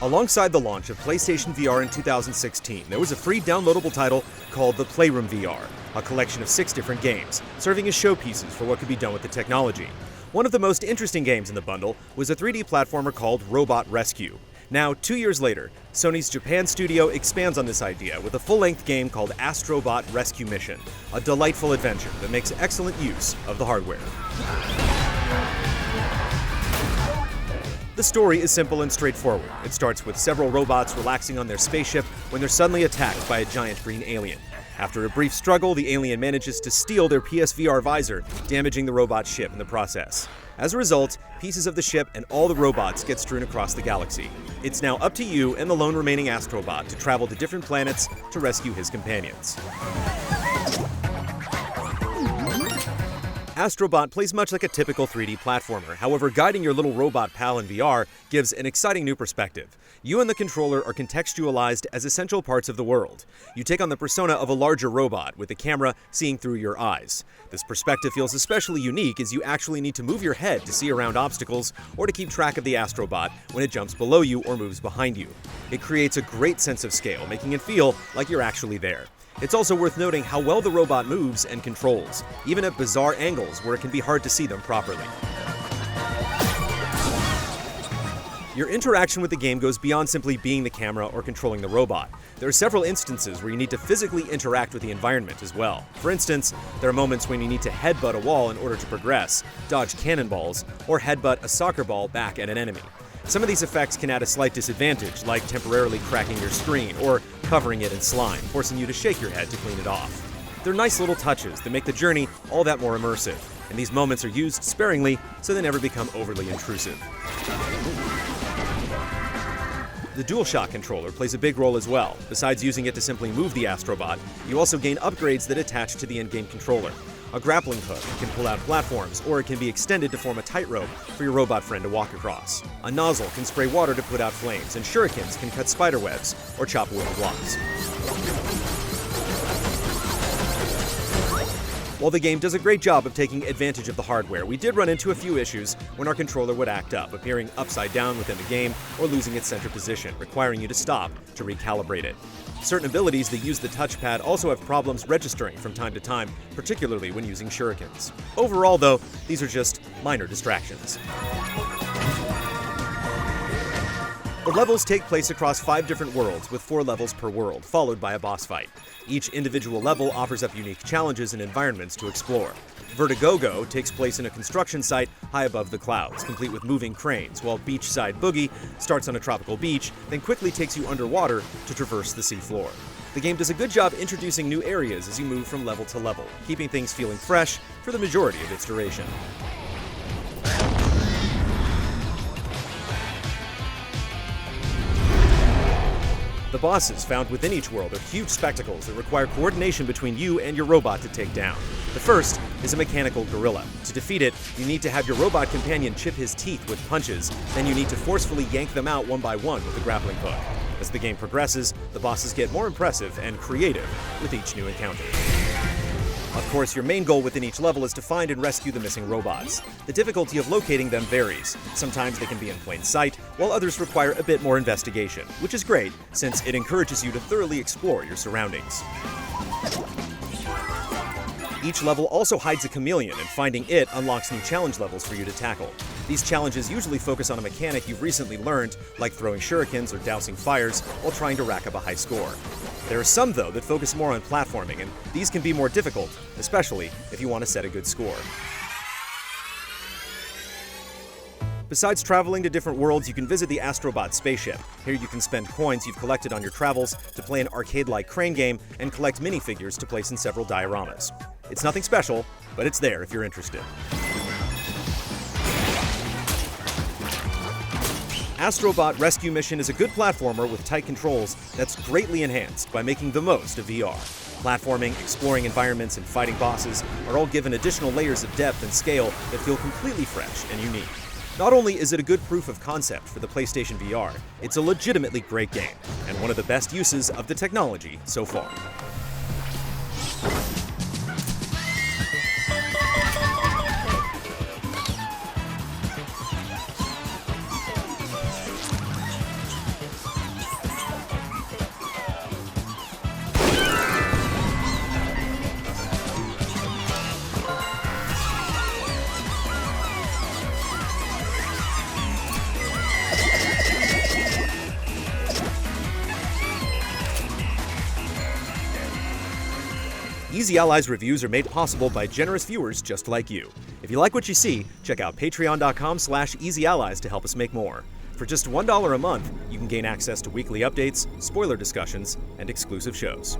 Alongside the launch of PlayStation VR in 2016, there was a free downloadable title called the Playroom VR, a collection of 6 different games, serving as showpieces for what could be done with the technology. One of the most interesting games in the bundle was a 3D platformer called Robot Rescue. Now, 2 years later, Sony's Japan studio expands on this idea with a full-length game called Astro Bot Rescue Mission, a delightful adventure that makes excellent use of the hardware. The story is simple and straightforward. It starts with several robots relaxing on their spaceship when they're suddenly attacked by a giant green alien. After a brief struggle, the alien manages to steal their PSVR visor, damaging the robot ship in the process. As a result, pieces of the ship and all the robots get strewn across the galaxy. It's now up to you and the lone remaining Astrobot to travel to different planets to rescue his companions. Astro Bot plays much like a typical 3D platformer. However, guiding your little robot pal in VR gives an exciting new perspective. You and the controller are contextualized as essential parts of the world. You take on the persona of a larger robot, with the camera seeing through your eyes. This perspective feels especially unique as you actually need to move your head to see around obstacles or to keep track of the Astrobot when it jumps below you or moves behind you. It creates a great sense of scale, making it feel like you're actually there. It's also worth noting how well the robot moves and controls, even at bizarre angles where it can be hard to see them properly. Your interaction with the game goes beyond simply being the camera or controlling the robot. There are several instances where you need to physically interact with the environment as well. For instance, there are moments when you need to headbutt a wall in order to progress, dodge cannonballs, or headbutt a soccer ball back at an enemy. Some of these effects can add a slight disadvantage, like temporarily cracking your screen or covering it in slime, forcing you to shake your head to clean it off. They're nice little touches that make the journey all that more immersive, and these moments are used sparingly so they never become overly intrusive. The Dualshock Controller plays a big role as well. Besides using it to simply move the Astrobot, you also gain upgrades that attach to the in-game controller. A grappling hook can pull out platforms, or it can be extended to form a tightrope for your robot friend to walk across. A nozzle can spray water to put out flames, and shurikens can cut spider webs or chop wooden blocks. While the game does a great job of taking advantage of the hardware, we did run into a few issues when our controller would act up, appearing upside down within the game or losing its center position, requiring you to stop to recalibrate it. Certain abilities that use the touchpad also have problems registering from time to time, particularly when using shurikens. Overall, though, these are just minor distractions. The levels take place across 5 different worlds, with 4 levels per world, followed by a boss fight. Each individual level offers up unique challenges and environments to explore. Vertigogo takes place in a construction site high above the clouds, complete with moving cranes, while Beachside Boogie starts on a tropical beach, then quickly takes you underwater to traverse the seafloor. The game does a good job introducing new areas as you move from level to level, keeping things feeling fresh for the majority of its duration. The bosses found within each world are huge spectacles that require coordination between you and your robot to take down. The first is a mechanical gorilla. To defeat it, you need to have your robot companion chip his teeth with punches, then you need to forcefully yank them out one by one with a grappling hook. As the game progresses, the bosses get more impressive and creative with each new encounter. Of course, your main goal within each level is to find and rescue the missing robots. The difficulty of locating them varies. Sometimes they can be in plain sight, while others require a bit more investigation, which is great since it encourages you to thoroughly explore your surroundings. Each level also hides a chameleon, and finding it unlocks new challenge levels for you to tackle. These challenges usually focus on a mechanic you've recently learned, like throwing shurikens or dousing fires while trying to rack up a high score. There are some, though, that focus more on platforming, and these can be more difficult, especially if you want to set a good score. Besides traveling to different worlds, you can visit the Astrobot spaceship. Here you can spend coins you've collected on your travels to play an arcade-like crane game and collect minifigures to place in several dioramas. It's nothing special, but it's there if you're interested. Astro Bot Rescue Mission is a good platformer with tight controls that's greatly enhanced by making the most of VR. Platforming, exploring environments, and fighting bosses are all given additional layers of depth and scale that feel completely fresh and unique. Not only is it a good proof of concept for the PlayStation VR, it's a legitimately great game, and one of the best uses of the technology so far. Easy Allies reviews are made possible by generous viewers just like you. If you like what you see, check out patreon.com/easyallies to help us make more. For just $1 a month, you can gain access to weekly updates, spoiler discussions, and exclusive shows.